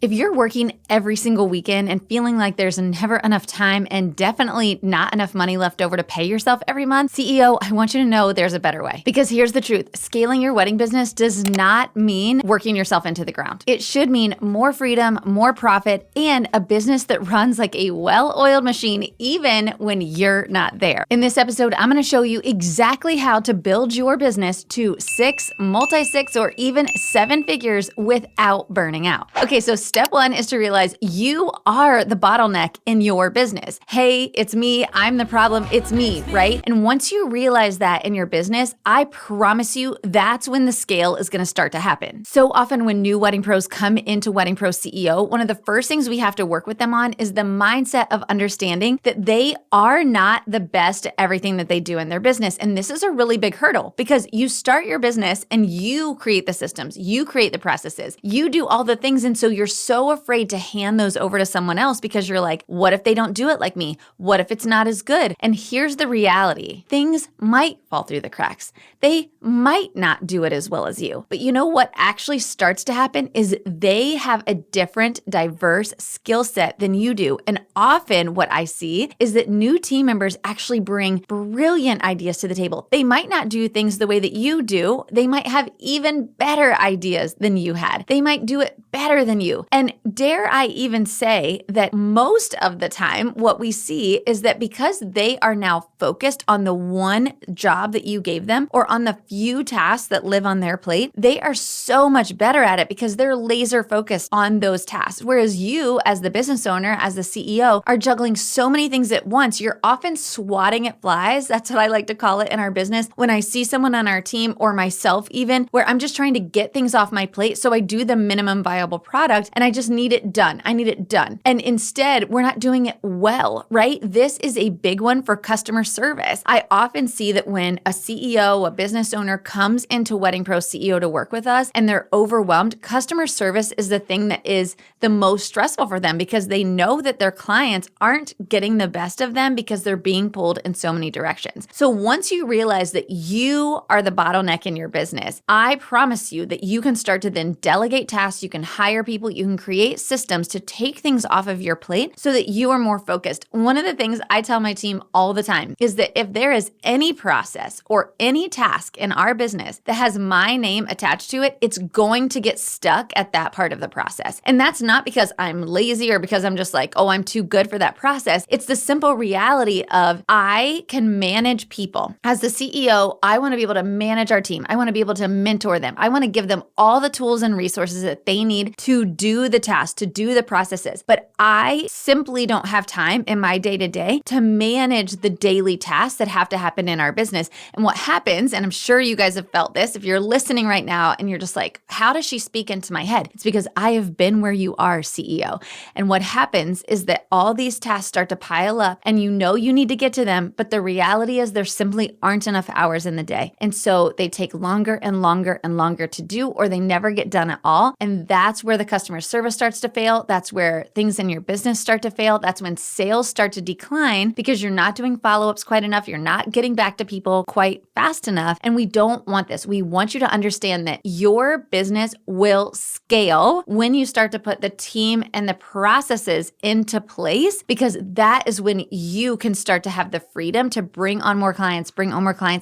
If you're working every single weekend and feeling like there's never enough time and definitely not enough money left over to pay yourself every month, CEO, I want you to know there's a better way. Because here's the truth. Scaling your wedding business does not mean working yourself into the ground. It should mean more freedom, more profit, and a business that runs like a well-oiled machine even when you're not there. In this episode, I'm going to show you exactly how to build your business to 6, multi-6, or even 7 figures without burning out. Okay, so step 1 is to realize you are the bottleneck in your business. Hey, it's me. I'm the problem. It's me, right? And once you realize that in your business, I promise you that's when the scale is going to start to happen. So often when new wedding pros come into Wedding Pro CEO, one of the first things we have to work with them on is the mindset of understanding that they are not the best at everything that they do in their business. And this is a really big hurdle because you start your business and you create the systems, you create the processes, you do all the things. And so you're so afraid to hand those over to someone else because you're like, what if they don't do it like me? What if it's not as good? And here's the reality. Things might fall through the cracks. They might not do it as well as you. But you know what actually starts to happen is they have a different, diverse skill set than you do. And often what I see is that new team members actually bring brilliant ideas to the table. They might not do things the way that you do. They might have even better ideas than you had. They might do it better than you. And dare I even say that most of the time, what we see is that because they are now focused on the one job that you gave them or on the few tasks that live on their plate, they are so much better at it because they're laser focused on those tasks. Whereas you, as the business owner, as the CEO, are juggling so many things at once. You're often swatting at flies. That's what I like to call it in our business. When I see someone on our team or myself even, where I'm just trying to get things off my plate so I do the minimum viable product and I just need it done. I need it done. And instead, we're not doing it well, right? This is a big one for customer service. I often see that when a CEO, a business owner comes into Wedding Pro CEO to work with us and they're overwhelmed, customer service is the thing that is the most stressful for them because they know that their clients aren't getting the best of them because they're being pulled in so many directions. So once you realize that you are the bottleneck in your business, I promise you that you can start to then delegate tasks, you can hire people, you can create systems to take things off of your plate so that you are more focused. One of the things I tell my team all the time is that if there is any process or any task in our business that has my name attached to it, it's going to get stuck at that part of the process. And that's not because I'm lazy or because I'm just like, oh, I'm too good for that process. It's the simple reality of I can manage people. As the CEO, I want to be able to manage our team. I want to be able to mentor them. I want to give them all the tools and resources that they need to do the tasks, to do the processes. But I simply don't have time in my day-to-day to manage the daily tasks that have to happen in our business. And what happens, and I'm sure you guys have felt this, if you're listening right now and you're just like, how does she speak into my head? It's because I have been where you are, CEO. And what happens is that all these tasks start to pile up and you know you need to get to them, but the reality is there simply aren't enough hours in the day. And so they take longer and longer and longer to do, or they never get done at all. And that's where the customer service starts to fail. That's where things in your business start to fail. That's when sales start to decline because you're not doing follow-ups quite enough. You're not getting back to people quite fast enough. And we don't want this. We want you to understand that your business will scale when you start to put the team and the processes into place, because that is when you can start to have the freedom to bring on more clients,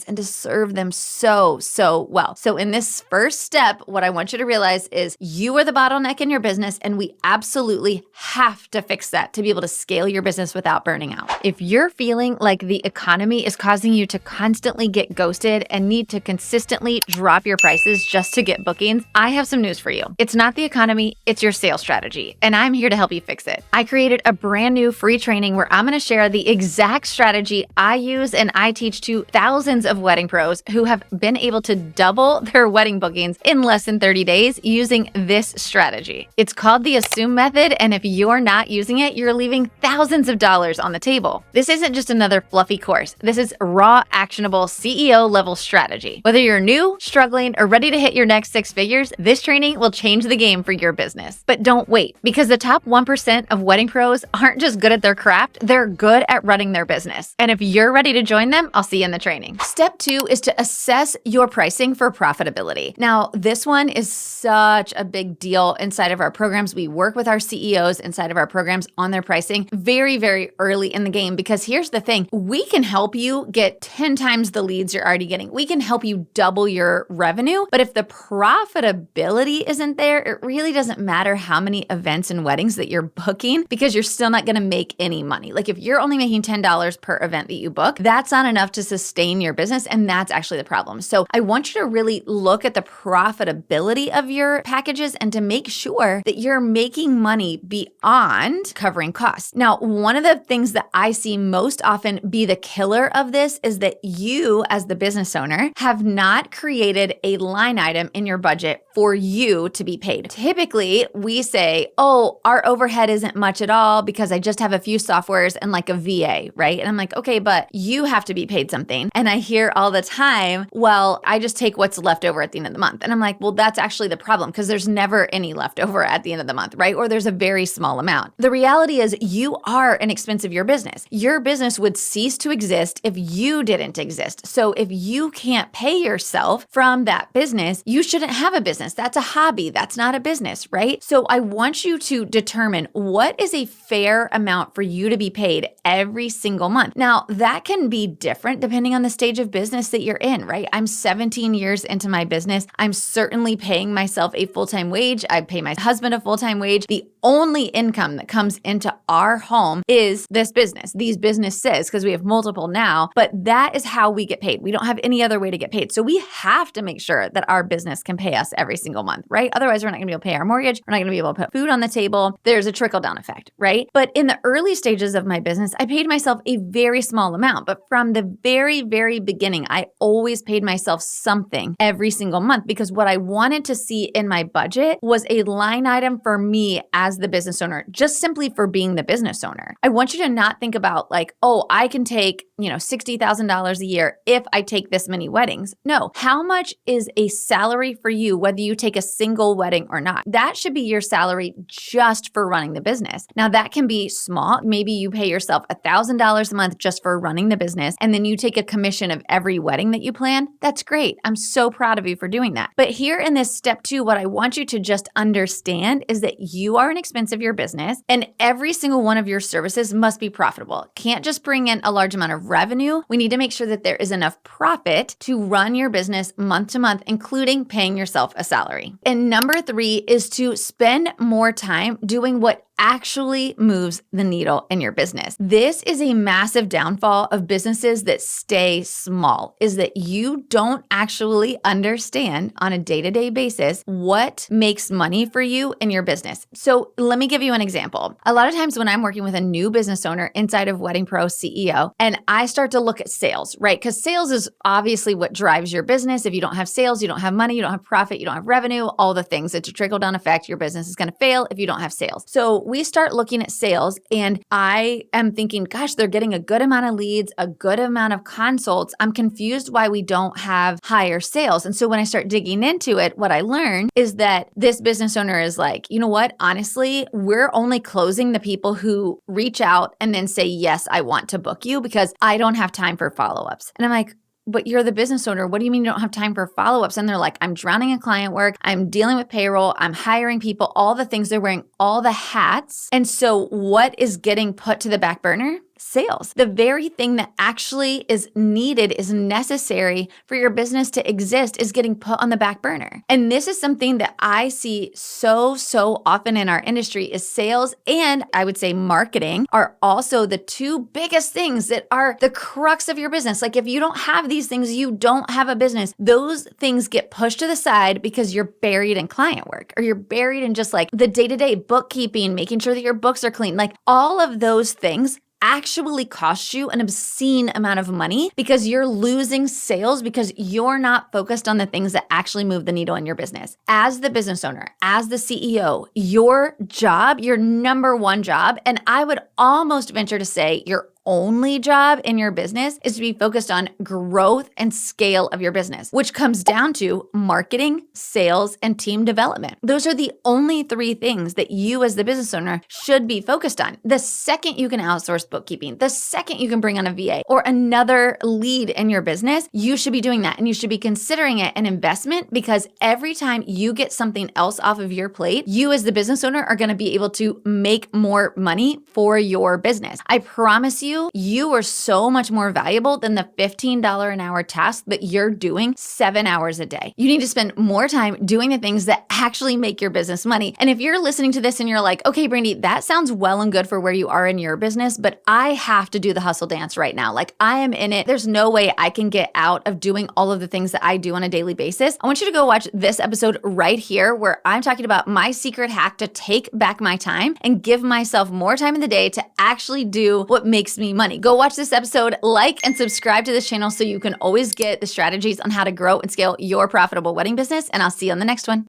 and to serve them so well. So in this first step, what I want you to realize is you are the bottleneck in your business, and we absolutely have to fix that to be able to scale your business without burning out. If you're feeling like the economy is causing you to constantly get ghosted and need to consistently drop your prices just to get bookings, I have some news for you. It's not the economy, it's your sales strategy, and I'm here to help you fix it. I created a brand new free training where I'm going to share the exact strategy I use and I teach to thousands of wedding pros who have been able to double their wedding bookings in less than 30 days using this strategy. It's called the Assume Method, and if you're not using it, you're leaving thousands of dollars on the table. This isn't just another fluffy course. This is raw, actionable CEO level strategy. Whether you're new, struggling, or ready to hit your next 6 figures, this training will change the game for your business. But don't wait, because the top 1% of wedding pros aren't just good at their craft, they're good at running their business. And if you're ready to join them, I'll see you in the training. Step 2 is to assess your pricing for profitability. Now, this one is such a big deal inside of our our programs. We work with our CEOs inside of our programs on their pricing very, very early in the game, because here's the thing. We can help you get 10 times the leads you're already getting. We can help you double your revenue. But if the profitability isn't there, it really doesn't matter how many events and weddings that you're booking, because you're still not going to make any money. Like if you're only making $10 per event that you book, that's not enough to sustain your business. And that's actually the problem. So I want you to really look at the profitability of your packages and to make sure that you're making money beyond covering costs. Now, one of the things that I see most often be the killer of this is that you, as the business owner, have not created a line item in your budget for you to be paid. Typically, we say, oh, our overhead isn't much at all because I just have a few softwares and like a VA, right? And I'm like, okay, but you have to be paid something. And I hear all the time, well, I just take what's left over at the end of the month. And I'm like, well, that's actually the problem, because there's never any left over at the end of the month, right? Or there's a very small amount. The reality is you are an expense of your business. Your business would cease to exist if you didn't exist. So if you can't pay yourself from that business, you shouldn't have a business. That's a hobby. That's not a business, right? So I want you to determine what is a fair amount for you to be paid every single month. Now, that can be different depending on the stage of business that you're in, right? I'm 17 years into my business. I'm certainly paying myself a full-time wage. I pay my husband a full-time wage. The only income that comes into our home is this business, these businesses, because we have multiple now, but that is how we get paid. We don't have any other way to get paid. So we have to make sure that our business can pay us every single month, right? Otherwise, we're not going to be able to pay our mortgage. We're not going to be able to put food on the table. There's a trickle-down effect, right? But in the early stages of my business, I paid myself a very small amount. But from the very, very beginning, I always paid myself something every single month, because what I wanted to see in my budget was a line item for me as the business owner, just simply for being the business owner. I want you to not think about like, oh, I can take, $60,000 a year if I take this many weddings. No, how much is a salary for you, whether you take a single wedding or not? That should be your salary just for running the business. Now that can be small. Maybe you pay yourself $1,000 a month just for running the business, and then you take a commission of every wedding that you plan. That's great. I'm so proud of you for doing that. But here in this step 2, what I want you to just understand is that you are an expense of your business, and every single one of your services must be profitable. Can't just bring in a large amount of revenue. We need to make sure that there is enough profit to run your business month to month, including paying yourself a salary. And number 3 is to spend more time doing what actually moves the needle in your business. This is a massive downfall of businesses that stay small, is that you don't actually understand on a day-to-day basis what makes money for you in your business. So let me give you an example. A lot of times when I'm working with a new business owner inside of Wedding Pro CEO, and I start to look at sales, right? Because sales is obviously what drives your business. If you don't have sales, you don't have money, you don't have profit, you don't have revenue, all the things. It's a trickle-down effect. Your business is going to fail if you don't have sales. So we start looking at sales, and I am thinking, gosh, they're getting a good amount of leads, a good amount of consults. I'm confused why we don't have higher sales. And so when I start digging into it, what I learned is that this business owner is like, you know what? Honestly, we're only closing the people who reach out and then say, yes, I want to book you, because I don't have time for follow-ups. And I'm like, but you're the business owner. What do you mean you don't have time for follow-ups? And they're like, I'm drowning in client work. I'm dealing with payroll. I'm hiring people, all the things. They're wearing all the hats. And so what is getting put to the back burner? Sales. The very thing that actually is needed, is necessary for your business to exist, is getting put on the back burner. And this is something that I see so often in our industry, is sales and I would say marketing are also the 2 biggest things that are the crux of your business. Like if you don't have these things, you don't have a business. Those things get pushed to the side because you're buried in client work, or you're buried in just like the day-to-day bookkeeping, making sure that your books are clean. Like all of those things actually cost you an obscene amount of money, because you're losing sales because you're not focused on the things that actually move the needle in your business. As the business owner, as the CEO, your job, your number 1 job, and I would almost venture to say your only job in your business is to be focused on growth and scale of your business, which comes down to marketing, sales, and team development. Those are the only three things that you as the business owner should be focused on. The second you can outsource bookkeeping, the second you can bring on a VA or another lead in your business, you should be doing that. And you should be considering it an investment, because every time you get something else off of your plate, you as the business owner are going to be able to make more money for your business. I promise you, you are so much more valuable than the $15 an hour task that you're doing 7 hours a day. You need to spend more time doing the things that actually make your business money. And if you're listening to this and you're like, okay, Brandy, that sounds well and good for where you are in your business, but I have to do the hustle dance right now. Like, I am in it. There's no way I can get out of doing all of the things that I do on a daily basis. I want you to go watch this episode right here, where I'm talking about my secret hack to take back my time and give myself more time in the day to actually do what makes me money. Go watch this episode, like and subscribe to this channel so you can always get the strategies on how to grow and scale your profitable wedding business. And I'll see you on the next one.